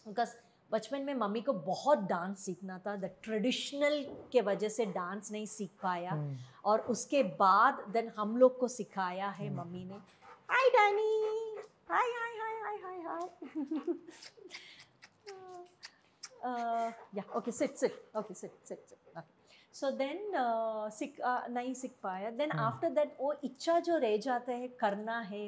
because बचपन में मम्मी को बहुत डांस सीखना था, द ट्रेडिशनल के वजह से डांस नहीं सीख पाया, और उसके बाद देन हम लोग को सिखाया है मम्मी ने. हाय डैनी, हाय हाय हाय हाय हाय हाय. Yeah, okay, sit. Okay, sit. Okay. So then नहीं सीख पाया. Then after that वो इच्छा जो रह जाता है, करना है,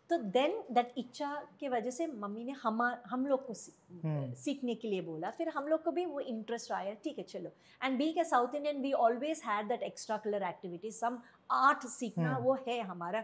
तो then that इच्छा के वजह से मम्मी ने हम लोग को सीखने के लिए बोला. फिर हम लोग को भी वो इंटरेस्ट आया, ठीक है चलो. And being a South Indian, we always had that extra colour activity, some art सीखना वो है हमारा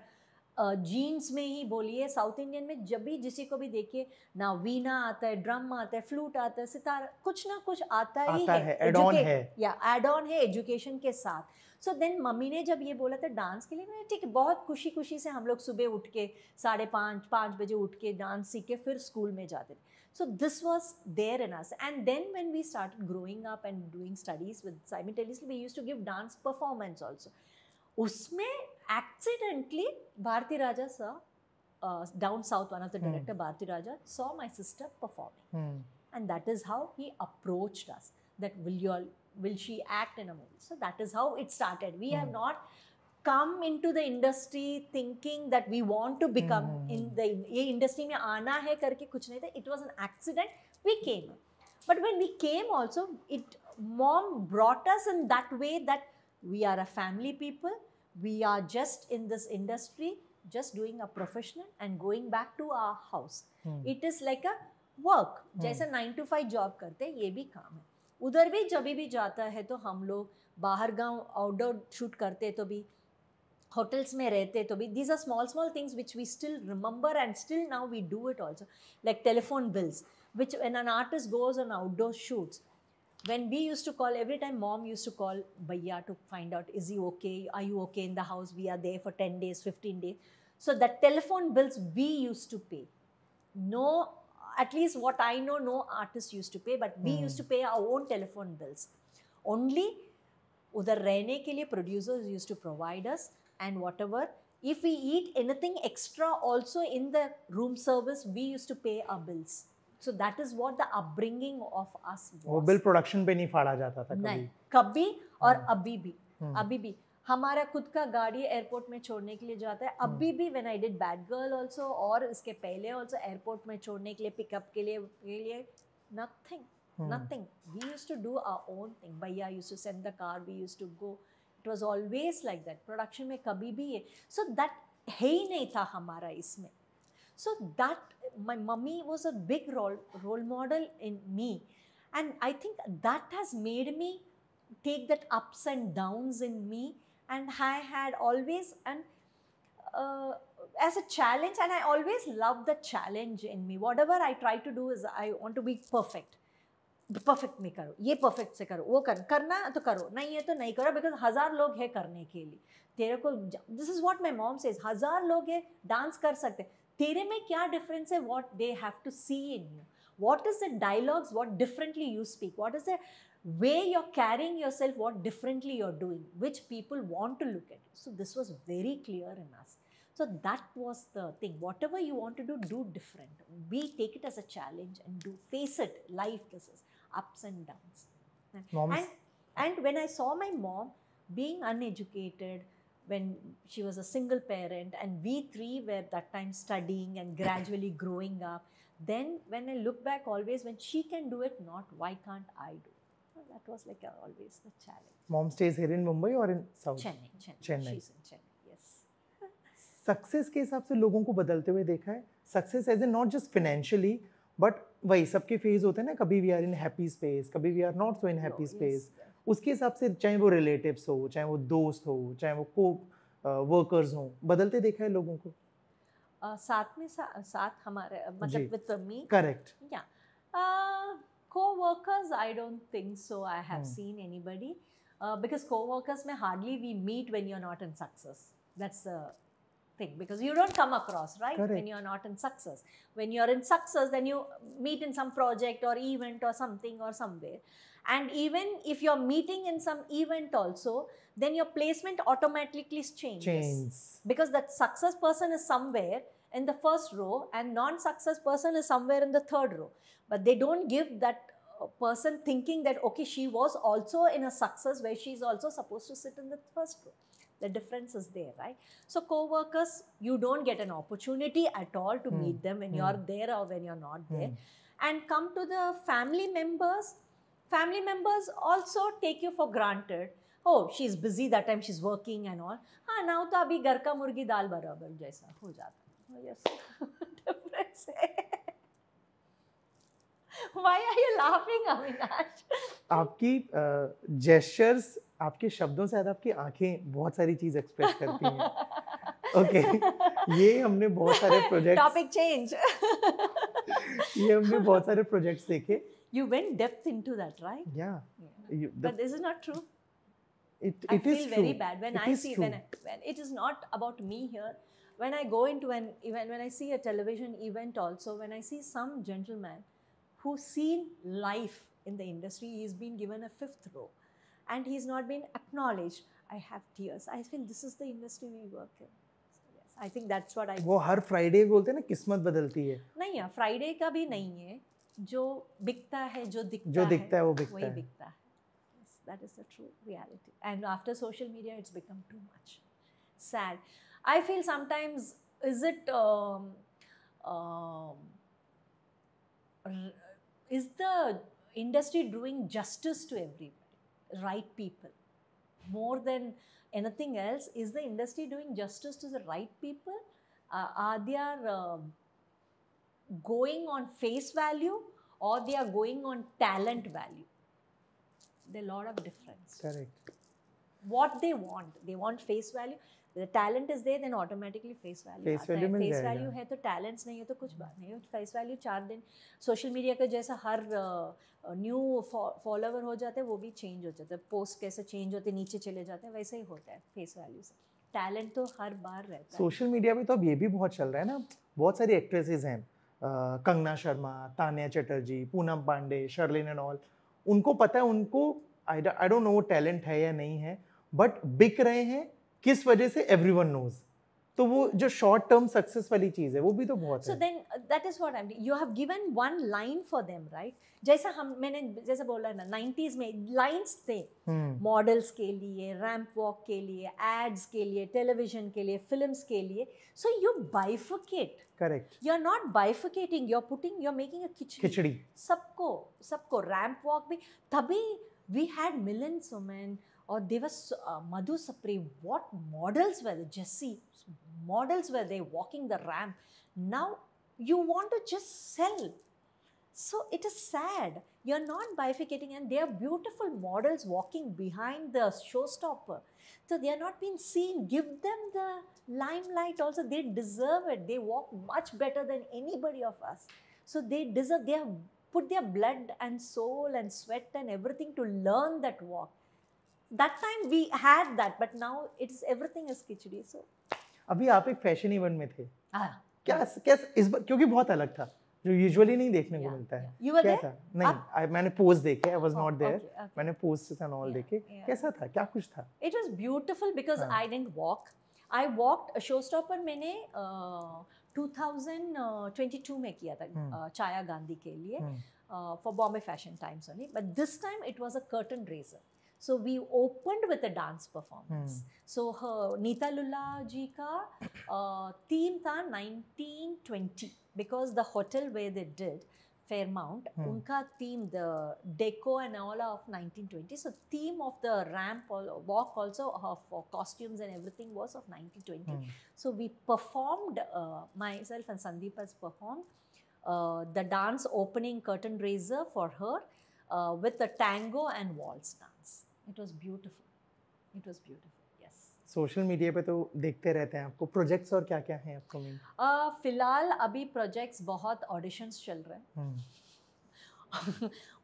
जीन्स में ही बोलिए. साउथ इंडियन में जब भी जिसी को भी देखिए ना, वीणा आता है, ड्रम आता है, फ्लूट आता है, सितार, कुछ ना कुछ आता ही है, एड ऑन है, या एड ऑन है एजुकेशन के साथ. सो देन मम्मी ने जब ये बोला था डांस के लिए, मैंने ठीक है, बहुत खुशी से हम लोग सुबह उठ के 5:30 बजे उठ के डांस सीख के फिर स्कूल में जाते थे. So this was there in us, and then when we started growing up and doing studies with simultaneously, we used to give dance performance also. उसमें accidentally Bharti Raja sir, down south, one of the director Bharti Raja saw my sister performing, and that is how he approached us, that will she act in a movie. So that is how it started. We have not come into the industry thinking that we want to become in the ये industry में आना है करके कुछ नहीं था. It was an accident. We came, but when we came also, mom brought us in that way that we are a family people. We are just in this industry, just doing a professional and going back to our house. It is like a work. जैसे 9 to 5 job करते हैं, ये भी काम है. उधर भी जब भी जाता है तो हम लोग बाहर गांव आउटडोर शूट करते तो भी, होटल्स में रहते तो भी, these are small things which we still remember and still now we do it also, like telephone bills, which when an artist goes on outdoor shoots, when we used to call, every time mom used to call Bhaiya to find out, is he okay, are you okay in the house, we are there for 10 days, 15 days. So that telephone bills we used to pay. No, at least what I know, no artist used to pay, but we used to pay our own telephone bills. Only udhar rehne ke liye producers used to provide us, and whatever, if we eat anything extra also in the room service, we used to pay our bills. So that is what the upbringing of us was. वो bill production पे नहीं फाड़ा जाता था कभी. नहीं, कभी और अभी भी हमारा खुद का गाड़ी एयरपोर्ट में छोड़ने के लिए जाता है. अभी भी when I did bad girl also, और इसके पहले आल्सो एयरपोर्ट में छोड़ने के लिए, पिकअप के लिए nothing. We used to do our own thing. Bhaiya used to send the car, we used to go. It was always like that. Production में कभी भी है. So that है ही नहीं था हमारा इसमें. So that my mummy was a big role model in me, and I think that has made me take that ups and downs in me, and I had always as a challenge, and I always loved the challenge in me. Whatever I try to do is I want to be perfect में करो, ये perfect से करो, वो करना तो करो, नहीं है तो नहीं करो, because 1000 लोग हैं करने के लिए. तेरे को, this is what my mom says, 1000 लोग हैं डांस कर सकते, तेरे में क्या डिफरेंस है, what they have to see in you, what is the dialogues, what differently you speak, what is the way you're carrying yourself, what differently you're doing, which people want to look at you. So this was very clear in us. So that was the thing. Whatever you want to do different. We take it as a challenge and face it. Life, this is ups and downs. And when I saw my mom being uneducated, when she was a single parent, and we three were that time studying and gradually growing up, then when I look back always, when she can do it, why can't I do it? Well, that was like always the challenge. Mom stays here in Mumbai or in South? Chennai. She's in Chennai. Success के हिसाब से लोगों को बदलते हुए देखा है. Success as a not just financially, but वही सबके फेज होते हैं ना, कभी we are in happy space, कभी we are not so in happy space. उसके हिसाब से चाहे वो रिलेटिव्स हो, चाहे वो दोस्त हो, चाहे वो को वर्कर्स हो, बदलते देखा है लोगों को. साथ हमारे मतलब विद मी. करेक्ट. या co-workers, I don't think so I have seen anybody, because co-workers में hardly we meet when you're not in success. That's the thing, because you don't come across, right? Correct. When you're not in success. When you're in success, then you meet in some project or event or something or somewhere. And even if you're meeting in some event also, then your placement automatically changes. Because that success person is somewhere in the first row and non-success person is somewhere in the third row. But they don't give that person thinking that, okay, she was also in a success where she's also supposed to sit in the first row. The difference is there, right? So co-workers, you don't get an opportunity at all to meet them when you're there or when you're not there. And come to the family members. Family members also take you for granted. Oh, she's busy that time, she's working and all. हाँ, now तो अभी घर का मुर्गी दाल बराबर जैसा हो जाता है. Yes, difference है. Why are you laughing, Avinash? आपकी जेस्चर्स, आपके शब्दों से ज़्यादा आपकी आंखें बहुत सारी चीज़ एक्सप्रेस करती हैं. ओके, ये हमने बहुत सारे प्रोजेक्ट्स. Topic change. ये हमने बहुत सारे प्रोजेक्ट्स देखे. You went depth into that, right? Yeah. But this is not true. I feel very bad when I see when it is not about me here. When I go into an event, when I see a television event also, when I see some gentleman who's seen life in the industry, he's been given a 5th row and he's not been acknowledged, I have tears. I feel this is the industry we work in. So yes, I think that's what I. वो हर Friday बोलते हैं ना, किस्मत बदलती है. नहीं है, Friday का भी नहीं है. जो बिकता है, जो दिखता है वो बिकता वही है. बिकता है. Yes, that is the true reality. And after social media, it's become too much. sad. I feel sometimes, is it is the industry doing justice to everybody, right people, more than anything else? Is the industry doing justice to the right people? Are they going on face value, or they are going on talent value? There are a lot of difference. Correct. What they want face value. The talent is there, then automatically face value Face आता value है. मिल Face जाएगा. value है तो talents नहीं है तो कुछ बात नहीं है. Face value 4 दिन सोशल मीडिया का जैसा हर न्यू फॉलोवर हो जाते हैं, वो भी चेंज हो जाता है. पोस्ट कैसे चेंज होते नीचे चले जाते हैं, वैसे ही होता है फेस वैल्यू से. टैलेंट तो हर बार रहता है. सोशल मीडिया पे तो अब ये भी बहुत चल रहा है ना, बहुत सारी एक्ट्रेसेस हैं, कंगना शर्मा, तान्या चटर्जी, पूनम पांडे, शर्लिन एंड ऑल. उनको पता है, उनको आई डोंट नो टैलेंट है या नहीं है, बट बिक रहे हैं किस वजह से, एवरीवन नोज. तो वो जो शॉर्ट टर्म सक्सेस वाली चीज है वो भी तो बहुत है. So then that is what I'm doing. You have given one line for them, right? जैसा मैंने जैसा बोला ना, 90s में लाइंस थे मॉडल्स के लिए, रैंप वॉक के लिए, एड्स के लिए, टेलीविजन के लिए, फिल्म्स के लिए. So you bifurcate. Correct. You're not bifurcating. You're making a खिचड़ी. सबको रैंप वॉक भी तभी we had millions of men. Or they were Madhu Sapre, what models were they? Jessie, models were they walking the ramp. Now you want to just sell. So it is sad. You're not bifurcating, and they are beautiful models walking behind the showstopper. So they are not being seen. Give them the limelight also. They deserve it. They walk much better than anybody of us. So they deserve, they have put their blood and soul and sweat and everything to learn that walk. That time we had that, but now it's everything is khichdi. So अभी आप एक fashion event में थे. क्या इस बार, क्योंकि बहुत अलग था, जो यूजुअली नहीं देखने को मिलता है. क्या था? नहीं, मैंने पोस्ट देखे, I was not there. मैंने पोस्ट एंड ऑल देखे. कैसा था, क्या कुछ था? It was beautiful because I didn't walk. I walked. Showstopper मैंने 2022 में किया था छाया गांधी के लिए for Bombay Fashion Times only. But this time it was a curtain raiser. So we opened with a dance performance. So Neeta Lulla ji ka theme tha 1920, because the hotel where they did Fairmount, unka theme, the deco and all of 1920. So theme of the ramp walk also for costumes and everything was of 1920. So we performed, myself and Sandeep has performed the dance opening curtain raiser for her with a tango and waltz dance. It was beautiful. It was beautiful. Yes. Social media पे तो देखते रहते हैं आपको. Projects और क्या क्या हैं आपको? फिलहाल अभी प्रोजेक्ट्स बहुत ऑडिशंस चल रहे हैं.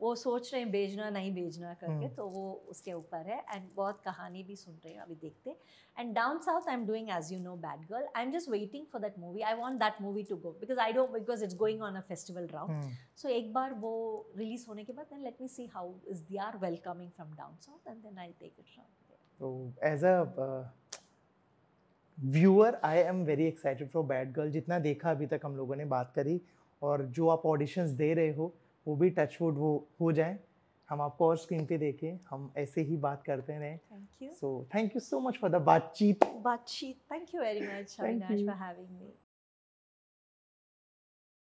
वो सोच रहे हैं भेजना नहीं भेजना करके, तो वो उसके ऊपर है. एंड बहुत कहानी भी सुन रहे हैं, अभी देखते. And down south I am doing, as you know, bad girl. I am just waiting for that movie. I want that movie to go because it's going on a festival round. So एक बार वो release होने के बाद then let me see how is they are welcoming from down south, and then I take it from there. तो as a viewer I am very excited for bad girl. जितना देखा अभी तक हम लोगों ने बात करी, और जो आप ऑडिशंस दे रहे हो वो भी टचवुड वो हो जाए, हम आपको और स्क्रीन पे देखें, हम ऐसे ही बात करते रहें. Thank you. So thank you so much for the बातचीत. Thank you very much, Avinash, for having me.